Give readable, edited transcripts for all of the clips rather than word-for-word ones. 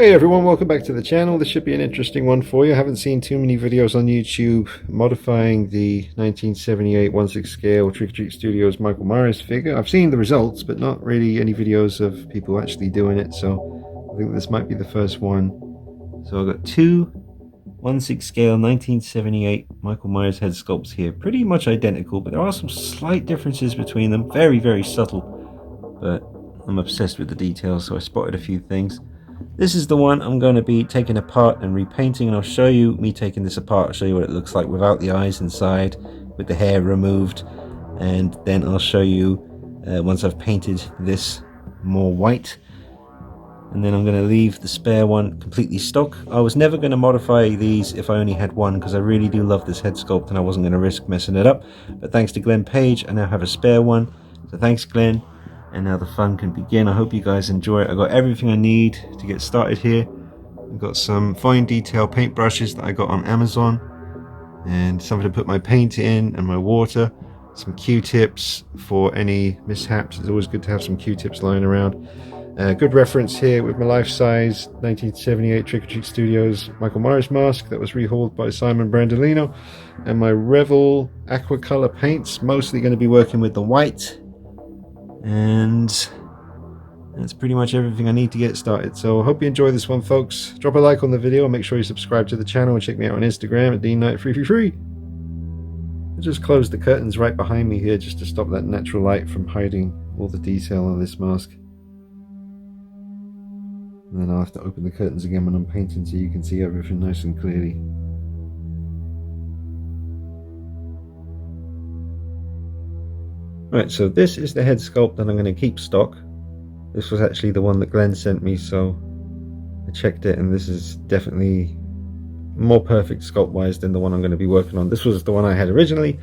Hey everyone, welcome back to the channel. This should be an interesting one for you. I haven't seen too many videos on YouTube modifying the 1978 1/6 scale Trick or Treat Studios Michael Myers figure. I've seen the results, but not really any videos of people actually doing it, so I think this might be the first one. So I've got two 1/6 scale 1978 Michael Myers head sculpts here. Pretty much identical, but there are some slight differences between them. Very, very subtle, but I'm obsessed with the details, so I spotted a few things. This is the one I'm going to be taking apart and repainting, and I'll show you me taking this apart. I'll show you what it looks like without the eyes inside, with the hair removed, and then I'll show you once I've painted this more white, and then I'm going to leave the spare one completely stock. I was never going to modify these if I only had one, because I really do love this head sculpt and I wasn't going to risk messing it up, but thanks to Glenn Page I now have a spare one, so thanks Glenn. And now the fun can begin. I hope you guys enjoy it. I got everything I need to get started here. I've got some fine detail paint brushes that I got on Amazon, and something to put my paint in and my water, some Q-tips for any mishaps. It's always good to have some Q-tips lying around. Good reference here with my life-size 1978 Trick or Treat Studios Michael Myers mask that was rehauled by Simon Brandolino, and my Revel aquacolor paints, mostly going to be working with the white. And that's pretty much everything I need to get started. So I hope you enjoy this one, folks. Drop a like on the video and make sure you subscribe to the channel, and check me out on Instagram at DeanKnight333. I just closed the curtains right behind me here just to stop that natural light from hiding all the detail on this mask. And then I'll have to open the curtains again when I'm painting so you can see everything nice and clearly. Right, so this is the head sculpt that I'm going to keep stock. This was actually the one that Glenn sent me, so I checked it, and this is definitely more perfect sculpt wise than the one I'm going to be working on. This was the one I had originally,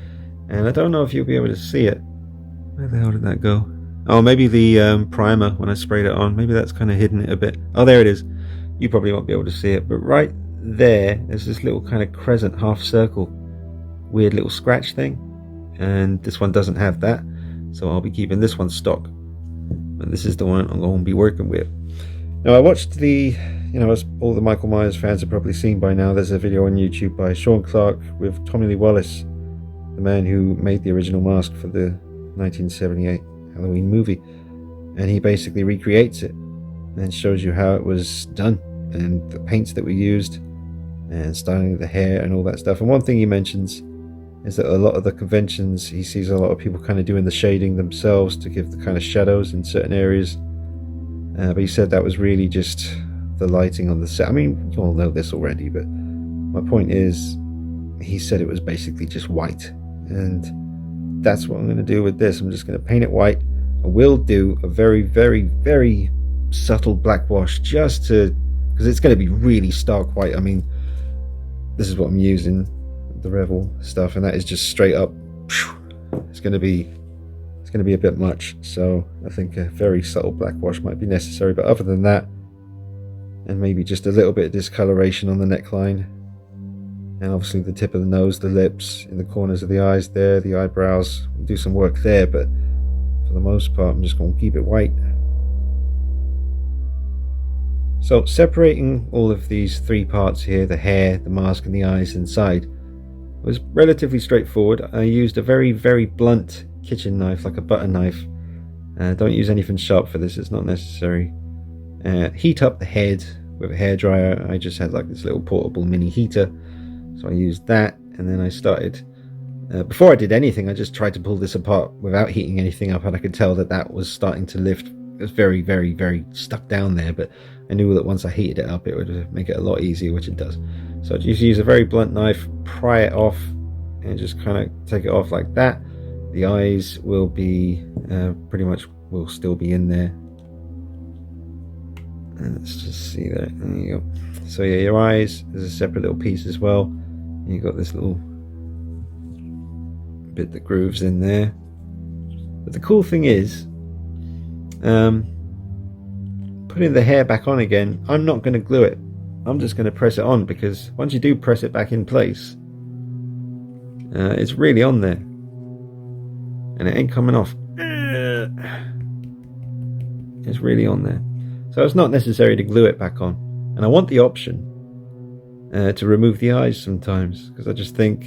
and I don't know if you'll be able to see it. Where the hell did that go? Oh, maybe the primer when I sprayed it on, maybe that's kind of hidden it a bit. Oh, there it is. You probably won't be able to see it, but right there's this little kind of crescent half circle weird little scratch thing, and this one doesn't have that. So I'll be keeping this one stock, and this is the one I'm going to be working with. Now I watched the, as all the Michael Myers fans have probably seen by now, there's a video on YouTube by Sean Clark with Tommy Lee Wallace, the man who made the original mask for the 1978 Halloween movie, and he basically recreates it and shows you how it was done and the paints that we used and styling the hair and all that stuff. And one thing he mentions is that a lot of the conventions, he sees a lot of people kind of doing the shading themselves to give the kind of shadows in certain areas, but he said that was really just the lighting on the set. I mean, you all know this already, but my point is, he said it was basically just white, and that's what I'm going to do with this. I'm just going to paint it white. I will do a very, very, very subtle black wash, just to, because it's going to be really stark white. I mean, this is what I'm using, the Revel stuff, and that is just straight up, it's going to be a bit much, so I think a very subtle black wash might be necessary. But other than that, and maybe just a little bit of discoloration on the neckline, and obviously the tip of the nose, the lips, in the corners of the eyes there, the eyebrows, we'll do some work there, but for the most part I'm just going to keep it white. So separating all of these three parts here, the hair, the mask and the eyes inside, was relatively straightforward. I used a very, very blunt kitchen knife, like a butter knife. Don't use anything sharp for this, it's not necessary. Heat up the head with a hairdryer. I just had like this little portable mini heater, so I used that, and then I started, before I did anything, I just tried to pull this apart without heating anything up, and I could tell that that was starting to lift. It was very, very, very stuck down there, but I knew that once I heated it up it would make it a lot easier, which it does. So I just use a very blunt knife, pry it off, and just kind of take it off like that. The eyes will be pretty much will still be in there, And let's just see that. There you go. So yeah, your eyes, there's a separate little piece as well. And you've got this little bit that grooves in there. But the cool thing is, putting the hair back on again, I'm not going to glue it. I'm just going to press it on, because once you do press it back in place, it's really on there. And it ain't coming off. It's really on there. So it's not necessary to glue it back on. And I want the option to remove the eyes sometimes, because I just think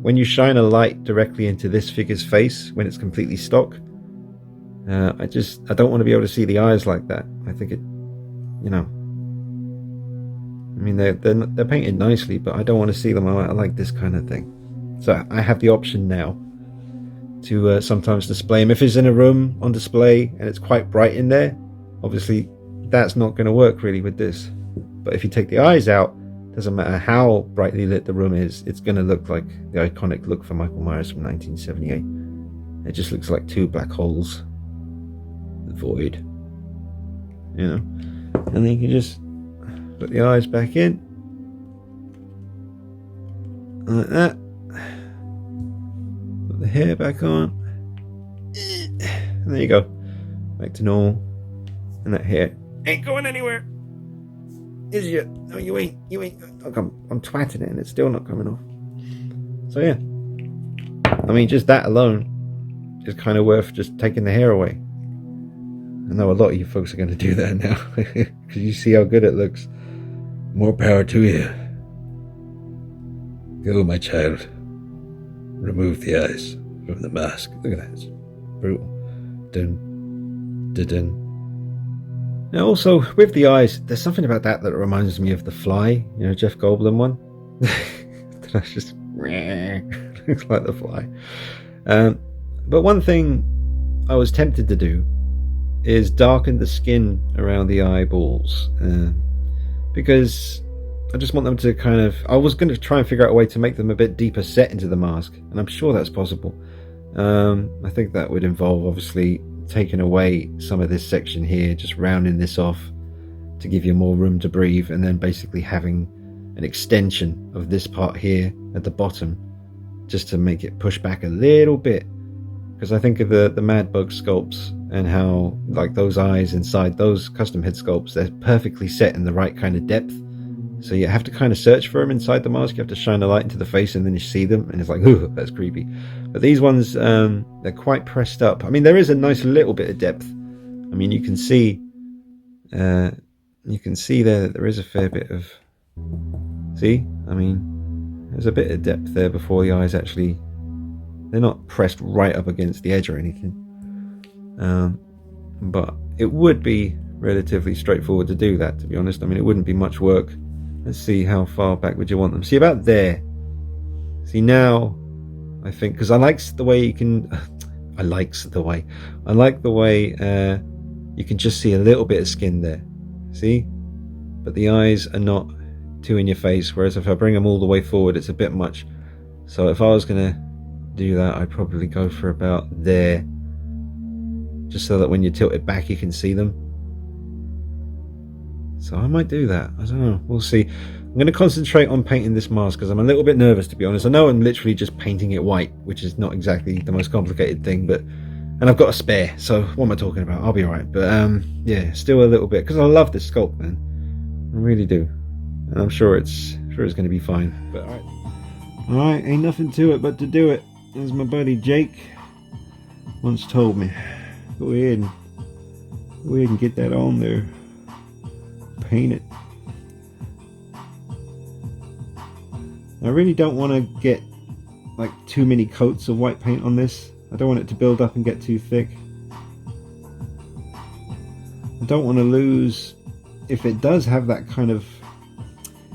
when you shine a light directly into this figure's face when it's completely stock, I don't want to be able to see the eyes like that. I think it, you know, I mean, they're painted nicely, but I don't want to see them. I like this kind of thing. So I have the option now to sometimes display them. If it's in a room on display and it's quite bright in there, obviously that's not going to work really with this. But if you take the eyes out, doesn't matter how brightly lit the room is, it's going to look like the iconic look for Michael Myers from 1978. It just looks like two black holes, the void, you know. And then you can just put the eyes back in like that. Put the hair back on, and there you go, back to normal. And that hair ain't going anywhere, is you? No, you ain't. Look, I'm twatting it and it's still not coming off. So yeah, I mean, just that alone is kind of worth just taking the hair away. I know a lot of you folks are going to do that now because you see how good it looks. More power to you. Go, my child. Remove the eyes from the mask. Look at that. It's brutal. Dun, dun, dun. Now also, with the eyes, there's something about that that reminds me of The Fly, you know, Jeff Goldblum one. That's just looks like The Fly. But one thing I was tempted to do is darken the skin around the eyeballs, because I just want them to kind of, I was going to try and figure out a way to make them a bit deeper set into the mask, and I'm sure that's possible. I think that would involve obviously taking away some of this section here, just rounding this off to give you more room to breathe, and then basically having an extension of this part here at the bottom just to make it push back a little bit, because I think of the Mad Bug sculpts and how like those eyes inside those custom head sculpts, they're perfectly set in the right kind of depth, so you have to kind of search for them inside the mask. You have to shine a light into the face and then you see them and it's like, ooh, that's creepy. But these ones, they're quite pressed up. I mean, there is a nice little bit of depth. I mean, you can see there that there is a fair bit of, see, I mean, there's a bit of depth there before the eyes actually, they're not pressed right up against the edge or anything. But it would be relatively straightforward to do that, to be honest. I mean, it wouldn't be much work. Let's see, how far back would you want them? See, about there. See, now I think, because I like the way you can I like the way you can just see a little bit of skin there, see, but the eyes are not too in your face, whereas if I bring them all the way forward, it's a bit much. So if I was gonna do that, I'd probably go for about there, just so that when you tilt it back you can see them. So I might do that, I don't know, we'll see. I'm going to concentrate on painting this mask because I'm a little bit nervous, to be honest. I know I'm literally just painting it white, which is not exactly the most complicated thing, but, and I've got a spare, so what am I talking about? I'll be alright. But yeah, still a little bit, because I love this sculpt, man, I really do, and I'm sure it's going to be fine. But alright, ain't nothing to it but to do it, as my buddy Jake once told me. Go ahead and get that on there. Paint it. I really don't want to get like too many coats of white paint on this. I don't want it to build up and get too thick. I don't want to lose, if it does have that kind of,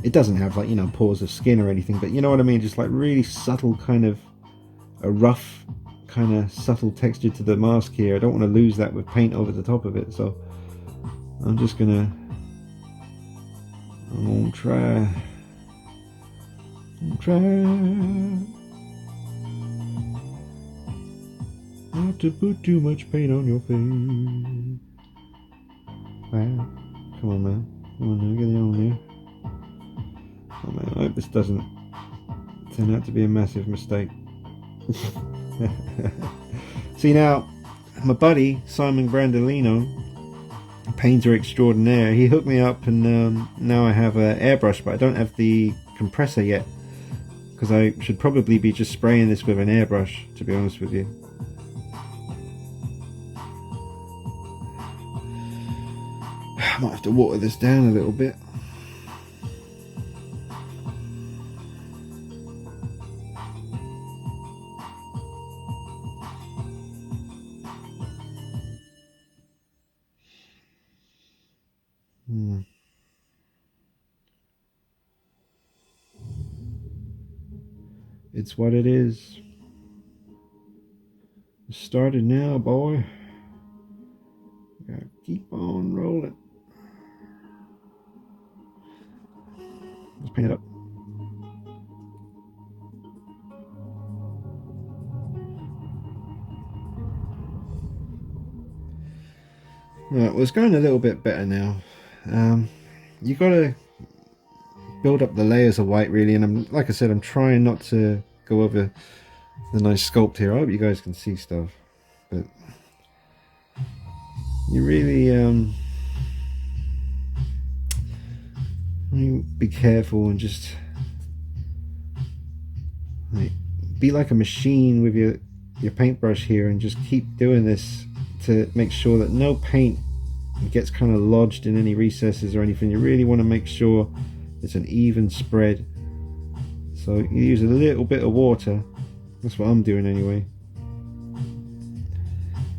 it doesn't have like, you know, pores of skin or anything, but you know what I mean, just like really subtle kind of, a rough kind of subtle texture to the mask here. I don't want to lose that with paint over the top of it, so I'm just gonna try not to put too much paint on your face. Wow. Come on, man. Come on, now, get it on there. Oh man, I hope this doesn't turn out to be a massive mistake. See now, my buddy Simon Brandolino, painter extraordinaire, he hooked me up, and now I have an airbrush, but I don't have the compressor yet, because I should probably be just spraying this with an airbrush, to be honest with you. I might have to water this down a little bit. It's what it is. It started now, boy. Gotta keep on rolling. Let's paint it up. Right, well, it's going a little bit better now. You gotta build up the layers of white, really, and like I said, I'm trying not to go over the nice sculpt here. I hope you guys can see stuff, but you really be careful and just be like a machine with your paintbrush here, and just keep doing this to make sure that no paint gets kind of lodged in any recesses or anything. You really want to make sure it's an even spread. So you use a little bit of water. That's what I'm doing anyway.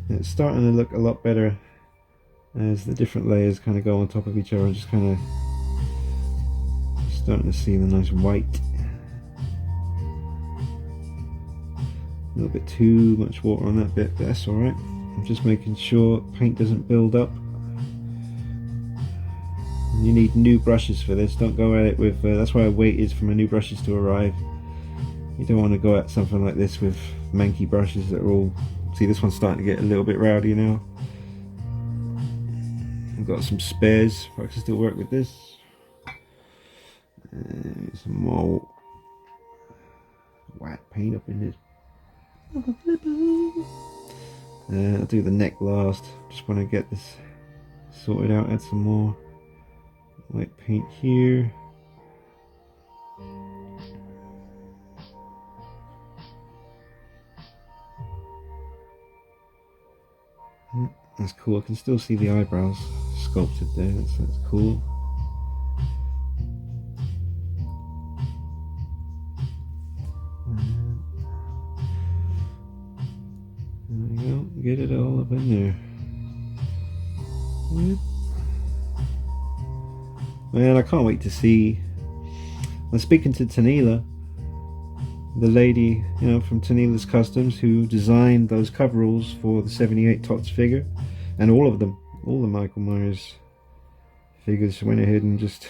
And it's starting to look a lot better as the different layers kind of go on top of each other, and just kind of starting to see the nice white. A little bit too much water on that bit, but that's alright. I'm just making sure paint doesn't build up. You need new brushes for this. Don't go at it with that's why I waited for my new brushes to arrive. You don't want to go at something like this with manky brushes that are all, see, this one's starting to get a little bit rowdy now. I've got some spares, but I can still work with this. Some more white paint up in this. I'll do the neck last. Just want to get this sorted out. Add some more white paint here. That's cool. I can still see the eyebrows sculpted there. That's cool. There we go. Get it all up in there. Man, I can't wait to see. I'm speaking to Tanila, the lady, from Tanila's Customs, who designed those coveralls for the 78 Tots figure, and all of them, all the Michael Myers figures. She went ahead and just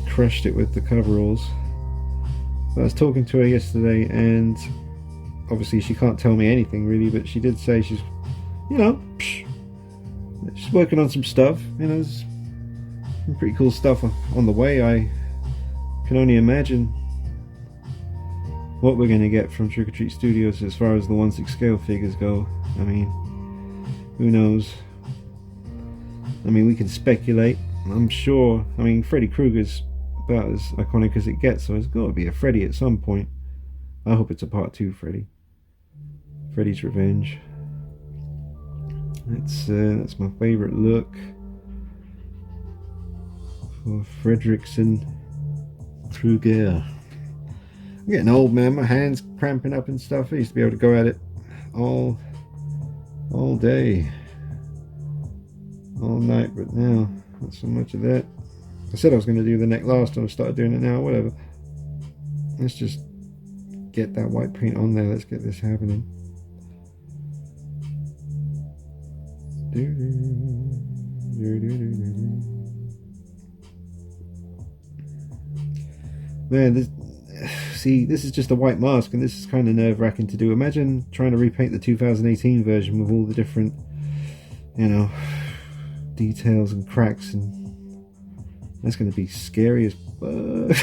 crushed it with the coveralls. So I was talking to her yesterday, and obviously she can't tell me anything really, but she did say she's, she's working on some stuff. There's some pretty cool stuff on the way. I can only imagine what we're going to get from Trick or Treat Studios as far as the 1/6 scale figures go. I mean, who knows? I mean, we can speculate. I'm sure. I mean, Freddy Krueger's about as iconic as it gets, so there's got to be a Freddy at some point. I hope it's a part 2 Freddy. Freddy's Revenge. That's my favorite look for Fredrickson Krueger. I'm getting old, man. My hands cramping up and stuff. I used to be able to go at it all day, all night, but now not so much of that. I said I was going to do the neck last, and I started doing it now. Whatever. Let's just get that white paint on there. Let's get this happening. Man, this is just a white mask, and this is kind of nerve-wracking to do. Imagine trying to repaint the 2018 version with all the different, details and cracks, and that's going to be scary as fuck.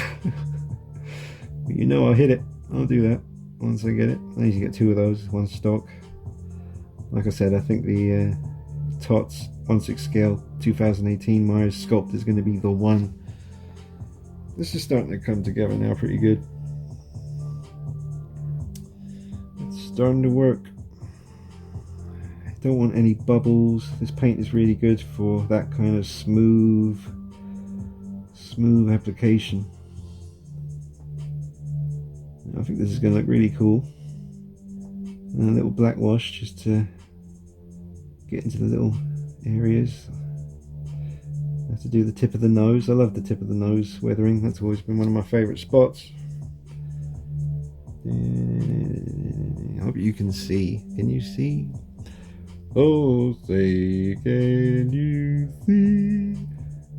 But you know I'll hit it. I'll do that once I get it. I need to get 2 of those, 1 stock. Like I said, I think the Tots 1/6 scale 2018 Myers Sculpt is going to be the one. This is starting to come together now pretty good. It's starting to work. I don't want any bubbles. This paint is really good for that kind of smooth application. I think this is going to look really cool. And a little black wash just to get into the little areas. I have to do the tip of the nose. I love the tip of the nose weathering. That's always been one of my favourite spots. I hope you can see. Can you see? Oh, say, can you see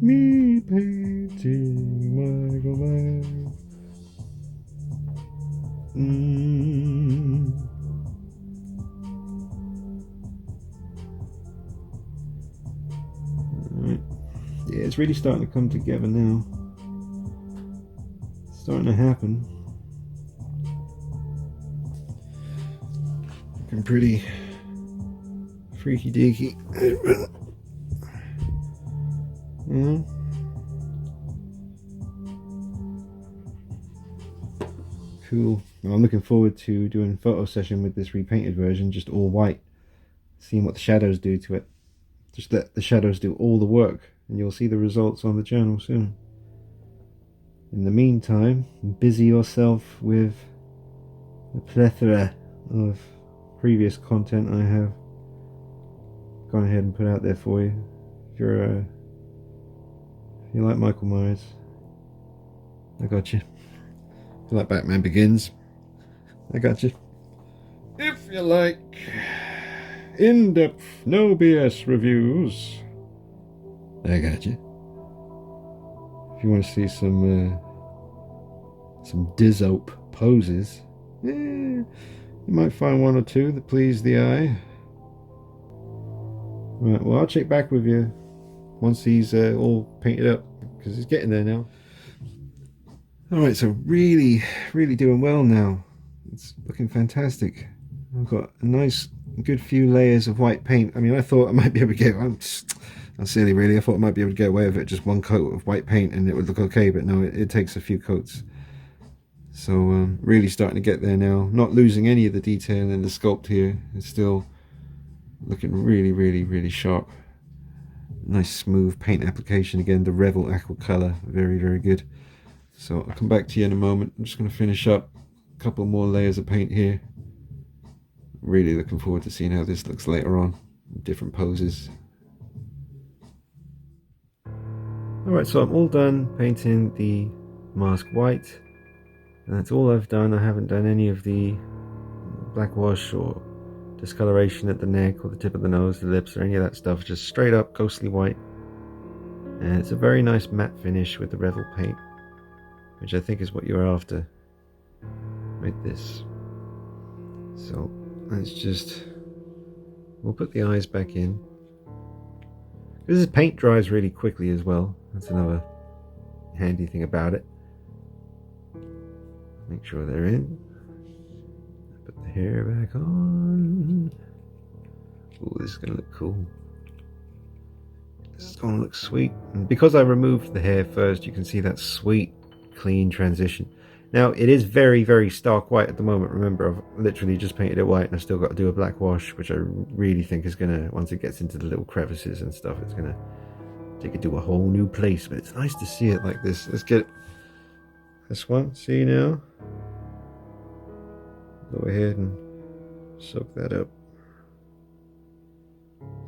me painting Michael Myers? Alright. Yeah, it's really starting to come together now. It's starting to happen. Looking pretty freaky deaky. Yeah. Cool. Well, I'm looking forward to doing a photo session with this repainted version, just all white, seeing what the shadows do to it. Just let the shadows do all the work, and you'll see the results on the channel soon. In the meantime, busy yourself with the plethora of previous content I have gone ahead and put out there for you. If you like Michael Myers, I got you. If you like Batman Begins, I got you. If you like in-depth, no BS reviews, I got you. If you want to see some Dizope poses, you might find 1 or 2 that please the eye. Right, well, I'll check back with you once he's all painted up, because he's getting there now. Alright, so really doing well now. It's looking fantastic. I've got a nice good few layers of white paint. I mean, I thought I might be able to get, I'm silly really, I thought I might be able to get away with it, just 1 coat of white paint and it would look okay, but no, it takes a few coats. So really starting to get there now, not losing any of the detail in the sculpt here. It's still looking really sharp. Nice smooth paint application again, the Revel aqua color, very good. So I'll come back to you in a moment. I'm just going to finish up a couple more layers of paint here. Really looking forward to seeing how this looks later on, different poses. Alright, so I'm all done painting the mask white, and that's all I've done. I haven't done any of the black wash or discoloration at the neck or the tip of the nose, the lips, or any of that stuff. Just straight up ghostly white, and it's a very nice matte finish with the Revel paint, which I think is what you're after with this. So let's just, we'll put the eyes back in. This paint dries really quickly as well. That's another handy thing about it. Make sure they're in. Put the hair back on. Oh, this is gonna look cool. This is gonna look sweet. And because I removed the hair first, you can see that sweet, clean transition. Now, it is very stark white at the moment. Remember, I've literally just painted it white and I've still got to do a black wash, which I really think is gonna, once it gets into the little crevices and stuff, it's gonna take it to a whole new place. But it's nice to see it like this. Let's get this one. See now? Go ahead and soak that up.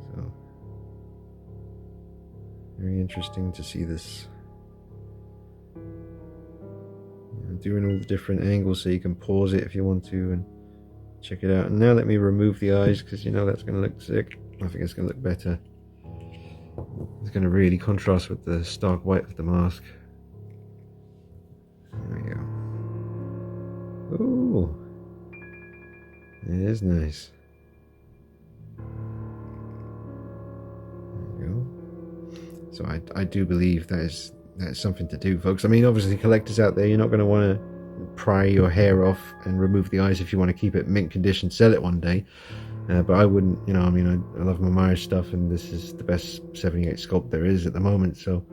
So, very interesting to see this. Doing all the different angles so you can pause it if you want to and check it out. And now let me remove the eyes, because you know that's going to look sick. I think it's going to look better. It's going to really contrast with the stark white of the mask. There we go. Ooh, it is nice. There we go. So I do believe that is something to do, folks. I mean, obviously, collectors out there, you're not going to want to pry your hair off and remove the eyes if you want to keep it mint condition, sell it one day. But I wouldn't, you know, I mean, I love my Myers stuff, and this is the best 78 sculpt there is at the moment, so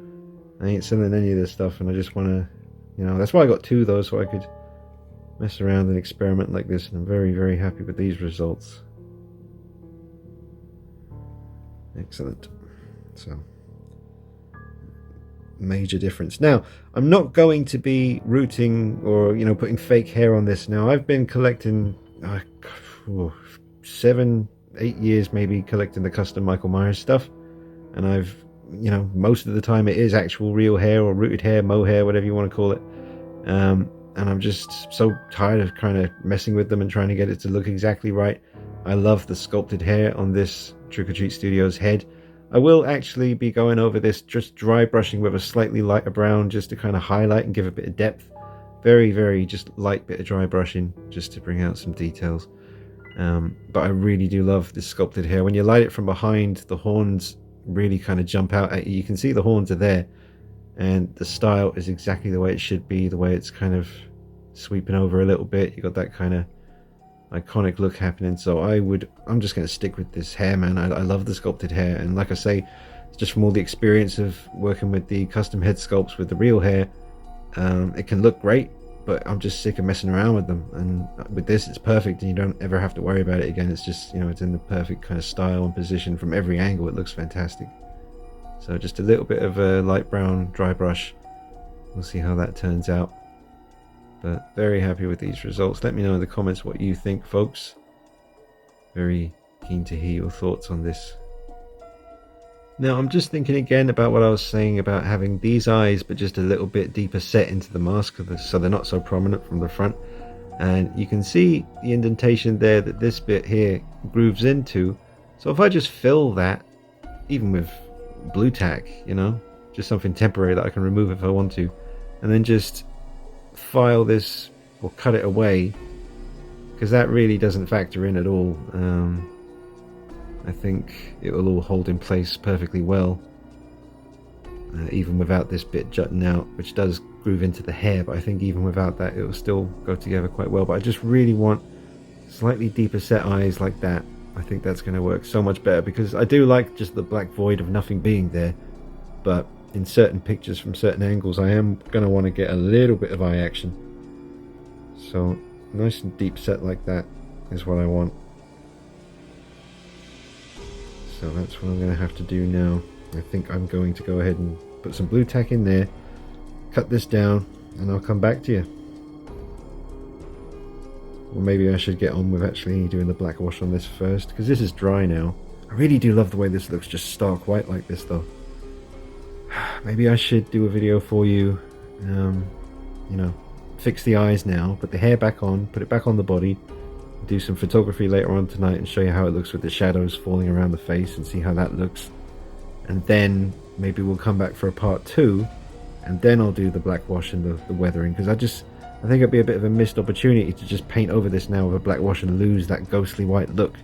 I ain't selling any of this stuff, and I just want to, you know, that's why I got two though, so I could mess around and experiment like this, and I'm very, very happy with these results. Excellent. So, major difference. Now, I'm not going to be rooting or, you know, putting fake hair on this. Now, I've been collecting 7-8 years maybe collecting the custom Michael Myers stuff, and I've, you know, most of the time it is actual real hair or rooted hair, mohair, whatever you want to call it, and I'm just so tired of kind of messing with them and trying to get it to look exactly right. I love the sculpted hair on this Trick or Treat Studios head. I will actually be going over this just dry brushing with a slightly lighter brown just to kind of highlight and give a bit of depth. Very, very just light bit of dry brushing just to bring out some details. But I really do love this sculpted hair. When you light it from behind, the horns really kind of jump out at you. You can see the horns are there, and the style is exactly the way it should be, the way it's kind of sweeping over a little bit. You got that kind of iconic look happening. So I'm just going to stick with this hair, man. I love the sculpted hair, and like I say, just from all the experience of working with the custom head sculpts with the real hair, it can look great, but I'm just sick of messing around with them, and with this it's perfect, and you don't ever have to worry about it again. It's just, you know, it's in the perfect kind of style and position from every angle. It looks fantastic. So just a little bit of a light brown dry brush. We'll see how that turns out, but very happy with these results. Let me know in the comments what you think, folks. Very keen to hear your thoughts on this. Now, I'm just thinking again about what I was saying about having these eyes but just a little bit deeper set into the mask so they're not so prominent from the front. And you can see the indentation there that this bit here grooves into. So if I just fill that, even with blue tack, you know, just something temporary that I can remove if I want to, and then just file this or cut it away, because that really doesn't factor in at all. I think it will all hold in place perfectly well, even without this bit jutting out, which does groove into the hair, but I think even without that it will still go together quite well. But I just really want slightly deeper set eyes like that. I think that's going to work so much better, because I do like just the black void of nothing being there, but in certain pictures from certain angles I am going to want to get a little bit of eye action. So nice and deep set like that is what I want. So that's what I'm going to have to do now. I think I'm going to go ahead and put some blue tack in there, cut this down, and I'll come back to you. Or maybe I should get on with actually doing the black wash on this first, because this is dry now. I really do love the way this looks just stark white like this though. Maybe I should do a video for you, you know, fix the eyes now, put the hair back on, put it back on the body, do some photography later on tonight and show you how it looks with the shadows falling around the face and see how that looks. And then maybe we'll come back for a part 2, and then I'll do the black wash and the weathering, because I think it'd be a bit of a missed opportunity to just paint over this now with a black wash and lose that ghostly white look,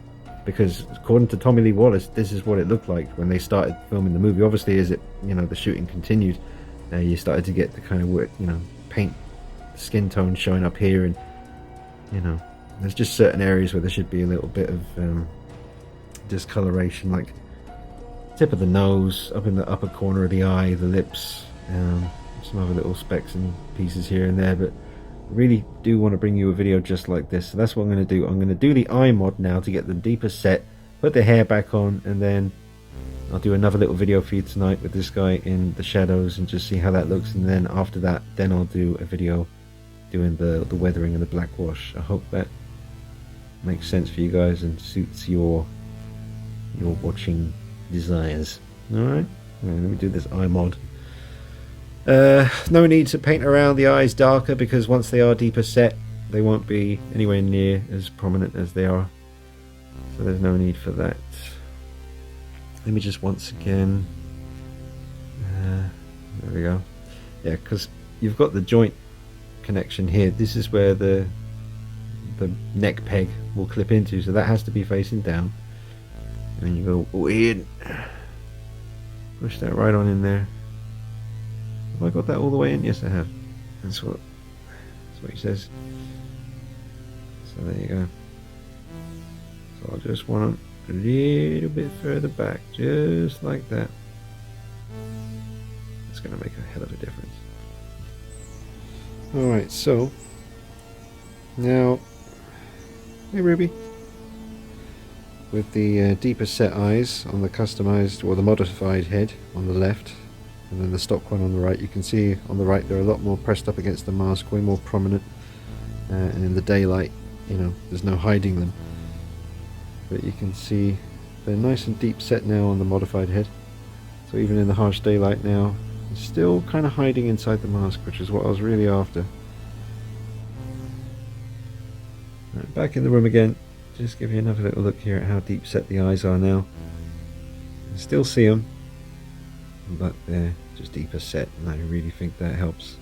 because according to Tommy Lee Wallace, this is what it looked like when they started filming the movie. Obviously, as it, you know, the shooting continued, you started to get the kind of, you know, paint skin tone showing up here, and, you know, there's just certain areas where there should be a little bit of discoloration, like tip of the nose, up in the upper corner of the eye, the lips, some other little specks and pieces here and there. But I really do want to bring you a video just like this, so that's what I'm going to do. I'm going to do the eye mod now to get the deeper set, put the hair back on, and then I'll do another little video for you tonight with this guy in the shadows and just see how that looks. And then after that, then I'll do a video doing the weathering and the black wash. I hope that makes sense for you guys and suits your watching desires. Alright, let me do this eye mod. No need to paint around the eyes darker, because once they are deeper set, they won't be anywhere near as prominent as they are. So there's no need for that. Let me just once again, there we go. Yeah, because you've got the joint connection here. This is where the neck peg will clip into, so that has to be facing down. And then you go in, Push that right on in there. Have I got that all the way in? Yes, I have. That's what he says. So there you go. So I'll just want them a little bit further back, just like that. It's going to make a hell of a difference. Alright, so now, hey Ruby, with the deeper set eyes on the customized or the modified head on the left, and then the stock one on the right, you can see on the right they're a lot more pressed up against the mask, way more prominent, and in the daylight, you know, there's no hiding them. But you can see they're nice and deep set now on the modified head, so even in the harsh daylight now, it's still kind of hiding inside the mask, which is what I was really after. Right, back in the room again, just give you another little look here at how deep set the eyes are now. You can still see them, but they're just deeper set, and I really think that helps.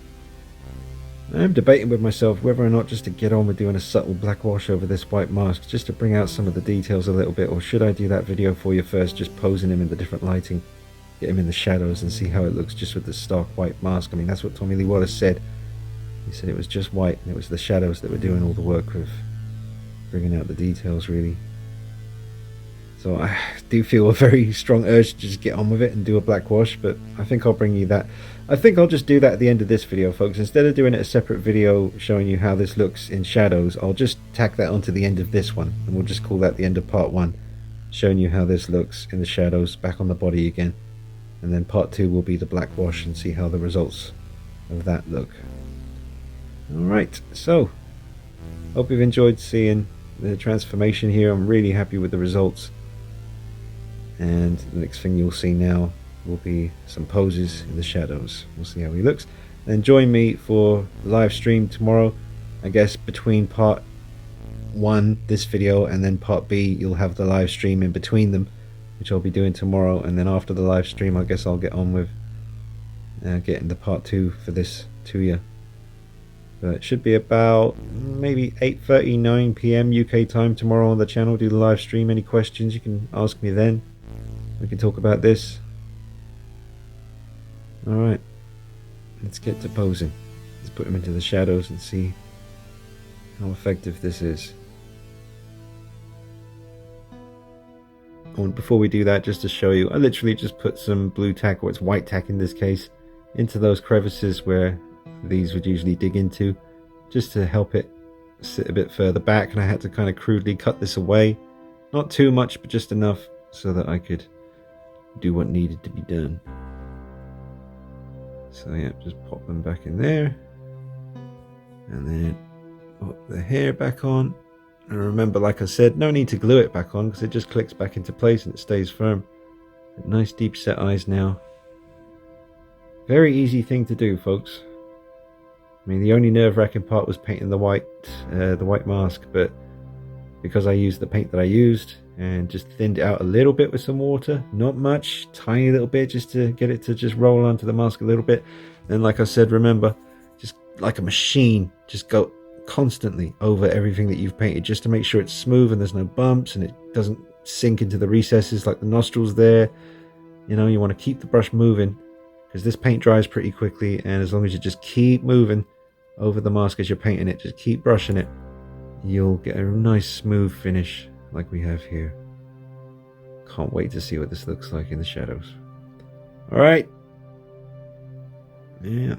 I'm debating with myself whether or not just to get on with doing a subtle black wash over this white mask, just to bring out some of the details a little bit, or should I do that video for you first, just posing him in the different lighting, get him in the shadows and see how it looks just with the stark white mask. I mean, that's what Tommy Lee Wallace said. He said it was just white and it was the shadows that were doing all the work with bringing out the details, really. So I do feel a very strong urge to just get on with it and do a black wash, but I think I'll bring you that. I think I'll just do that at the end of this video, folks. Instead of doing it a separate video showing you how this looks in shadows, I'll just tack that onto the end of this one, and we'll just call that the end of part 1, showing you how this looks in the shadows back on the body again. And then part 2 will be the black wash and see how the results of that look. Alright, so hope you've enjoyed seeing the transformation here. I'm really happy with the results, and the next thing you'll see now will be some poses in the shadows. We'll see how he looks. And join me for the live stream tomorrow. I guess between part 1, this video, and then part B, you'll have the live stream in between them, which I'll be doing tomorrow. And then after the live stream, I guess I'll get on with getting the part 2 for this to you. But it should be about maybe 8:30, 9 PM UK time tomorrow on the channel. Do the live stream. Any questions you can ask me then. We can talk about this. Alright, let's get to posing. Let's put him into the shadows and see how effective this is. And before we do that, just to show you, I literally just put some blue tack, or it's white tack in this case, into those crevices where these would usually dig into, just to help it sit a bit further back. And I had to kind of crudely cut this away, not too much, but just enough so that I could do what needed to be done. So yeah, just pop them back in there, and then put the hair back on. And remember, like I said, no need to glue it back on because it just clicks back into place and it stays firm. But nice deep set eyes now. Very easy thing to do, folks. I mean, the only nerve-wracking part was painting the white mask, but because I used the paint that I used and just thinned it out a little bit with some water, not much, tiny little bit, just to get it to just roll onto the mask a little bit. Then, like I said, remember, just like a machine, just go constantly over everything that you've painted, just to make sure it's smooth and there's no bumps and it doesn't sink into the recesses like the nostrils there. You know, you want to keep the brush moving because this paint dries pretty quickly, and as long as you just keep moving over the mask as you're painting it, just keep brushing it, you'll get a nice smooth finish like we have here. Can't wait to see what this looks like in the shadows. Alright. Yeah.